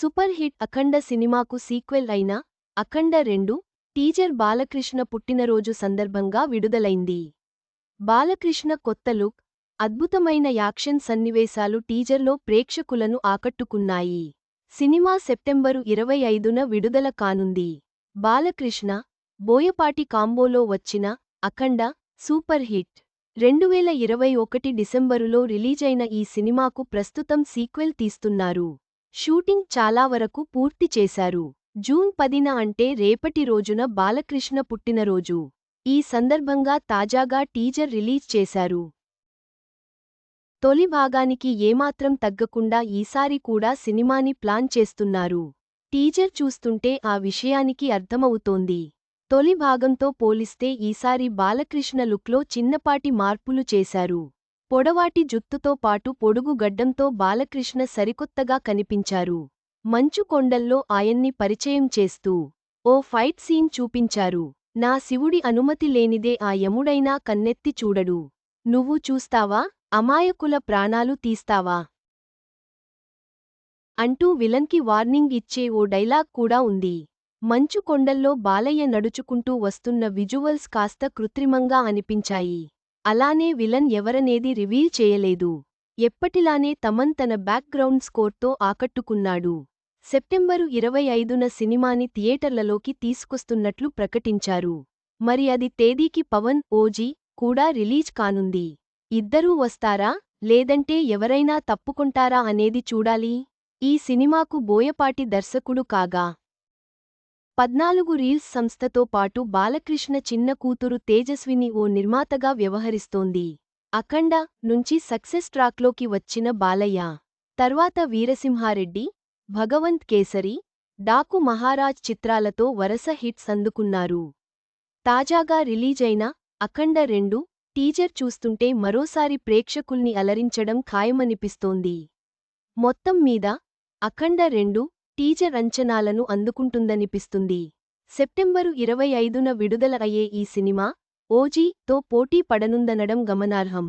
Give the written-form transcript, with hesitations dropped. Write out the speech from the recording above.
Super hit అఖండ సినిమాకు sequel అయిన అఖండ 2 teaser Balakrishna పుట్టినరోజు సందర్భంగా విడుదలైంది. బాలకృష్ణ కొత్త లుక్, అద్భుతమైన యాక్షన్ సన్నివేశాలు టీజర్లో ప్రేక్షకులను ఆకట్టుకున్నాయి. సినిమా సెప్టెంబరు 25న విడుదల కానుంది. బాలకృష్ణ, బోయపాటి కాంబోలో వచ్చిన అఖండ సూపర్ హిట్. 2021 డిసెంబరులో రిలీజైన ఈ సినిమాకు ప్రస్తుతం సీక్వెల్ తీస్తున్నారు. షూటింగ్ చాలా వరకు పూర్తి చేశారు. జూన్ 10న అంటే రేపటి రోజున బాలకృష్ణ పుట్టినరోజు. ఈ సందర్భంగా తాజాగా టీజర్ రిలీజ్ చేశారు. తొలి భాగానికి ఏమాత్రం తగ్గకుండా ఈసారి కూడా సినిమాని ప్లాన్ చేస్తున్నారు. టీజర్ చూస్తుంటే ఆ విషయానికి అర్థమవుతోంది. తొలి భాగంతో పోలిస్తే ఈసారి బాలకృష్ణ లుక్లో చిన్నపాటి మార్పులు చేశారు. పొడవాటి జుత్తుతో పాటు పొడుగు గడ్డంతో బాలకృష్ణ సరికొత్తగా కనిపించారు. మంచు కొండల్లో ఆయన్ని పరిచయం చేస్తూ ఓ ఫైట్ సీన్ చూపించారు. నా శివుడి అనుమతి లేనిదే ఆ యముడైనా కన్నెత్తి చూడడు. నువ్వు చూస్తావా, అమాయకుల ప్రాణాలు తీస్తావా అంటూ విలన్కి వార్నింగ్ ఇచ్చే ఓ డైలాగ్ కూడా ఉంది. మంచు కొండల్లో బాలయ్య నడుచుకుంటూ వస్తున్న విజువల్స్ కాస్త కృత్రిమంగా అనిపించాయి. అలానే విలన్ ఎవరనేది రివీల్ చేయలేదు. ఎప్పటిలానే తమన్ తన బ్యాక్గ్రౌండ్ స్కోర్తో ఆకట్టుకున్నాడు. సెప్టెంబరు 25న సినిమాని థియేటర్లలోకి తీసుకొస్తున్నట్లు ప్రకటించారు. మరి అది తేదీకి పవన్, ఓజీ కూడా రిలీజ్ కానుంది. ఇద్దరూ వస్తారా, లేదంటే ఎవరైనా తప్పుకొంటారా అనేది చూడాలి. ఈ సినిమాకు బోయపాటి దర్శకుడు కాగా 14 రీల్స్ సంస్థతో పాటు బాలకృష్ణ చిన్న కూతురు తేజస్విని ఓ నిర్మాతగా వ్యవహరిస్తోంది. అఖండ నుంచి సక్సెస్ ట్రాక్లోకి వచ్చిన బాలయ్య తర్వాత వీరసింహారెడ్డి, భగవంత్ కేసరి, డాకు మహారాజ్ చిత్రాలతో వరస హిట్స్ అందుకున్నారు. తాజాగా రిలీజైన అఖండ 2 టీజర్ చూస్తుంటే మరోసారి ప్రేక్షకుల్ని అలరించడం ఖాయమనిపిస్తోంది. మొత్తం మీద అఖండ 2 టీజర్ అంచనాలను అందుకుంటుందనిపిస్తుంది. సెప్టెంబరు 25న విడుదల అయ్యే ఈ సినిమా ఓజీ తో పోటీ పడనుందనడం గమనార్హం.